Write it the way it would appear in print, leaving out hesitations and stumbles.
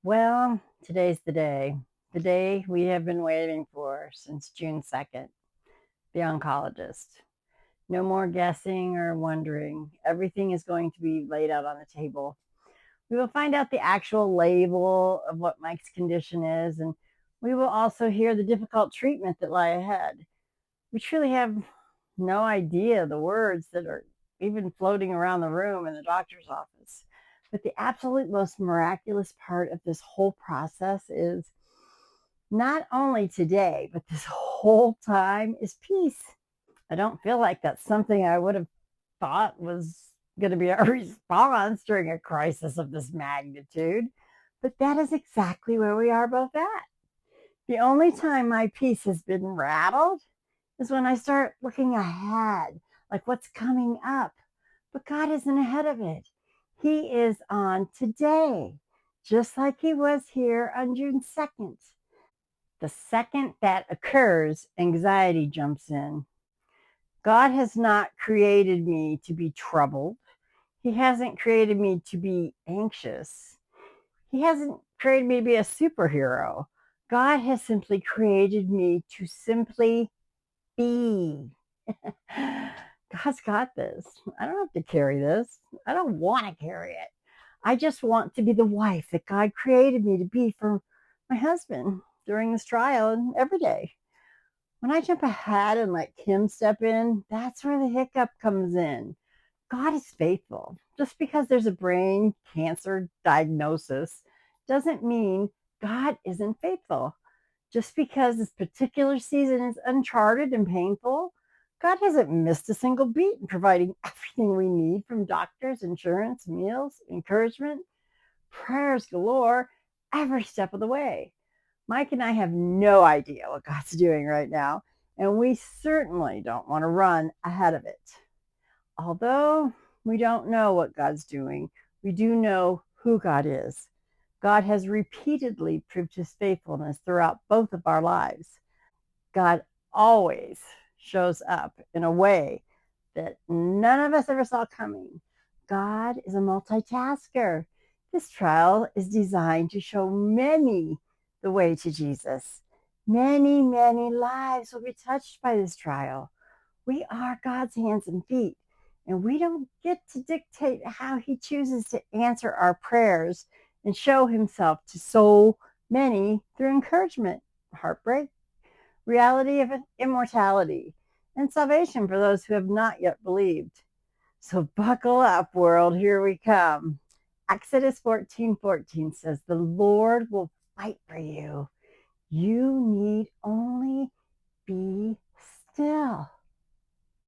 Well, today's the day we have been waiting for since June 2nd, the oncologist. No more guessing or wondering. Everything is going to be laid out on the table. We will find out the actual label of what Mike's condition is, and we will also hear the difficult treatment that lie ahead. We truly have no idea the words that are even floating around the room in the doctor's office. But the absolute most miraculous part of this whole process is not only today, but this whole time is peace. I don't feel like that's something I would have thought was going to be our response during a crisis of this magnitude. But that is exactly where we are both at. The only time my peace has been rattled is when I start looking ahead, like what's coming up. But God isn't ahead of it. He is on today, just like He was here on June 2nd. The second that occurs, anxiety jumps in. God has not created me to be troubled. He hasn't created me to be anxious. He hasn't created me to be a superhero. God has simply created me to simply be. God's got this. I don't have to carry this. I don't want to carry it. I just want to be the wife that God created me to be for my husband during this trial and every day. When I jump ahead and let Kim step in, that's where the hiccup comes in. God is faithful. Just because there's a brain cancer diagnosis doesn't mean God isn't faithful. Just because this particular season is uncharted and painful, God hasn't missed a single beat in providing everything we need from doctors, insurance, meals, encouragement, prayers galore every step of the way. Mike and I have no idea what God's doing right now, and we certainly don't want to run ahead of it. Although we don't know what God's doing, we do know who God is. God has repeatedly proved his faithfulness throughout both of our lives. God always shows up in a way that none of us ever saw coming. God is a multitasker. This trial is designed to show many the way to Jesus. Many, many lives will be touched by this trial. We are God's hands and feet, and we don't get to dictate how he chooses to answer our prayers and show himself to so many through encouragement, heartbreak, reality of immortality, and salvation for those who have not yet believed. So buckle up, world, here we come. Exodus 14:14 says, "The Lord will fight for you. You need only be still."